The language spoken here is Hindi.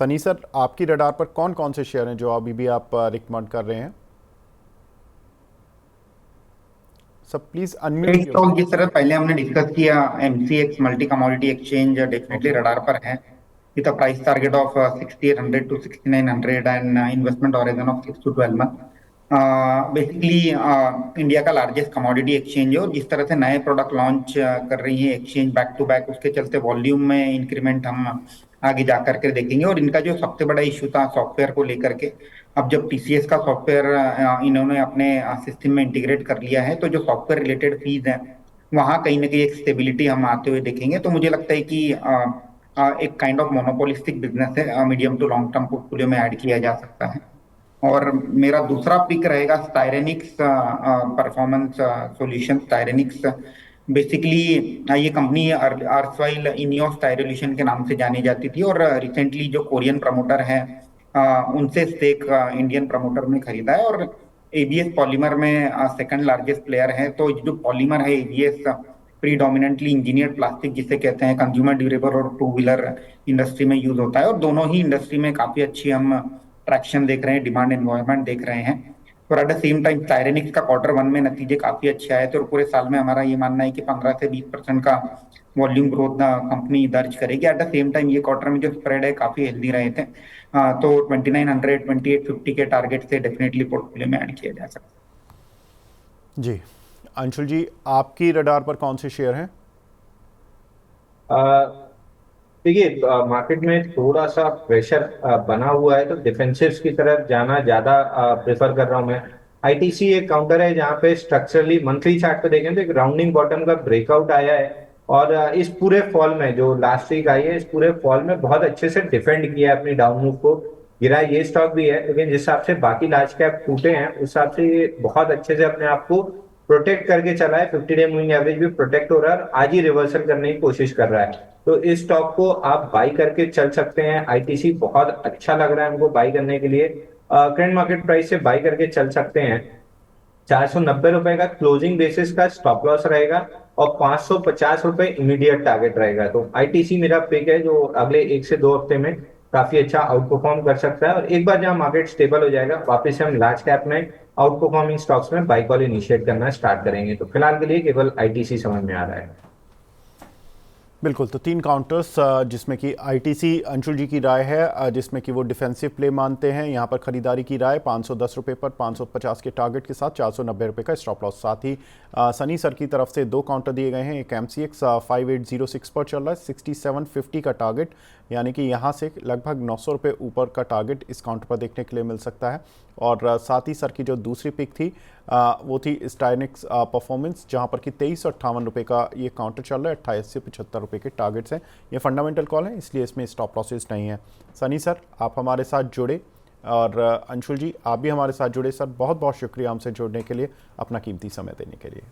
सनी सर, आपकी रडार पर कौन कौन से शेयर हैं जो अभी भी आप रिकमेंड कर रहे हैं? सब प्लीज अनम्यूट तो योरसेल्फ। जिस तरह पहले हमने डिस्कस किया, MCX multi commodity exchange definitely okay. Radar पर है, with a price target of 6800 to 6900 and investment horizon of 6 to 12 month. Basically India का लार्जेस्ट कमोडिटी एक्सचेंज है, और जिस तरह से नए प्रोडक्ट लॉन्च कर रही है एक्सचेंज बैक टू बैक, उसके चलते वॉल्यूम में इंक्रीमेंट हम आगे जा करके देखेंगे। और इनका जो सबसे बड़ा इशू था सॉफ्टवेयर को लेकर के, अब जब टीसीएस का सॉफ्टवेयर इन्होंने अपने सिस्टम में इंटीग्रेट कर लिया है, तो जो सॉफ्टवेयर रिलेटेड फीस है वहाँ कहीं ना कहीं एक स्टेबिलिटी हम आते हुए देखेंगे। तो मुझे लगता है कि एक काइंड ऑफ मोनोपोलिस्टिक बिजनेस है, medium to long term portfolio में ऐड किया जा सकता है। और मेरा दूसरा पिक रहेगा Styrenix performance solution. Styrenix basically ये कंपनी अर्सवाइल इनियोस स्टायरेल्यूशन के नाम से जानी जाती थी, और रिसेंटली जो कोरियन प्रमोटर है उनसे स्टेक इंडियन प्रमोटर ने खरीदा है, और एबीएस पॉलीमर में सेकंड लार्जेस्ट प्लेयर है। तो जो पॉलीमर है एबीएस, प्रीडोमिनेंटली इंजीनियर्ड प्लास्टिक जिसे कहते हैं, कंज्यूमर ड्यूरेबल और टू व्हीलर इंडस्ट्री में यूज होता है, और दोनों ही इंडस्ट्री में काफी अच्छी हम ट्रैक्शन देख रहे हैं, डिमांड एनवायरनमेंट देख रहे हैं। और एट द सेम टाइम स्टायरेनिक्स का क्वार्टर 1 में नतीजे काफी अच्छे आए थे, और पूरे साल में हमारा ये मानना है कि 15 से 20% का वॉल्यूम ग्रोथ कंपनी दर्ज करेगी। एट द सेम टाइम ये क्वार्टर में जो स्प्रेड है काफी हेल्दी रहे थे। तो 2900 2850 के टारगेट से डेफिनेटली पोर्टफोलियो में ऐड किया जा सकता है। जी, अंशुल जी, आपकी रडार पर कौन से शेयर हैं? अ, देखिए, मार्केट में थोड़ा सा प्रेशर बना हुआ है, तो डिफेंसिव्स की तरफ जाना ज्यादा प्रेफर कर रहा हूं मैं। आईटीसी एक काउंटर है जहां पे स्ट्रक्चरली मंथली चार्ट पे देखें तो एक राउंडिंग बॉटम का ब्रेकआउट आया है, और इस पूरे फॉल में जो लास्ट वीक आई है, इस पूरे फॉल में बहुत अच्छे से डिफेंड किया है अपनी डाउन मूव को। गिरा ये स्टॉक भी है, लेकिन जिस हिसाब से बाकी लार्ज कैप टूटे हैं उस हिसाब से ये बहुत अच्छे से अपने आप को प्रोटेक्ट करके चला है। 50 डे मूविंग एवरेज भी प्रोटेक्ट हो रहा है, और आज ही रिवर्सल करने की कोशिश कर रहा है। तो इस स्टॉक को आप बाई करके चल सकते हैं। आईटीसी बहुत अच्छा लग रहा है हमको बाई करने के लिए। करंट मार्केट प्राइस से बाई करके चल सकते हैं। 490 रुपए का क्लोजिंग बेसिस का स्टॉप लॉस रहेगा, और 550 रुपए इमीडिएट टारगेट रहेगा। तो आईटीसी मेरा पिक है जो अगले 1 से 2 हफ्ते में काफी अच्छा आउट परफॉर्म कर सकता है, और एक बार जहां मार्केट स्टेबल हो जाएगा वापस से हम लार्ज कैप में आउट परफॉर्मिंग स्टॉक्स में बाई कॉल इनिशिएट करना स्टार्ट करेंगे। तो फिलहाल के लिए केवल आईटीसी समझ में आ रहा है। बिल्कुल, तो 3 काउंटर्स जिसमें कि आईटीसी अंशुल जी की राय है, जिसमें कि वो डिफेंसिव प्ले मानते हैं। यहाँ पर खरीदारी की राय 510 रुपये पर 550 के टारगेट के साथ 490 रुपये का स्टॉप लॉस। साथ ही सनी सर की तरफ से 2 काउंटर दिए गए हैं। एक एमसीएक्स 5806 पर चल रहा है, 6750 का टारगेट, यानी कि यहाँ से लगभग 900 रुपये ऊपर का टारगेट इस काउंटर पर देखने के लिए मिल सकता है। और साथ ही सर की जो दूसरी पिक थी वो थी स्टाइनिक्स परफॉर्मेंस, जहाँ पर कि 2358 का ये काउंटर चल रहा है। 28 से 75 रुपये के टारगेट्स हैं। ये फंडामेंटल कॉल है, इसलिए इसमें स्टॉप लॉसेस नहीं है। सनी सर, आप हमारे साथ जुड़े, और अंशुल जी आप भी हमारे साथ जुड़े। सर, बहुत बहुत शुक्रिया हमसे जुड़ने के लिए, अपना कीमती समय देने के लिए।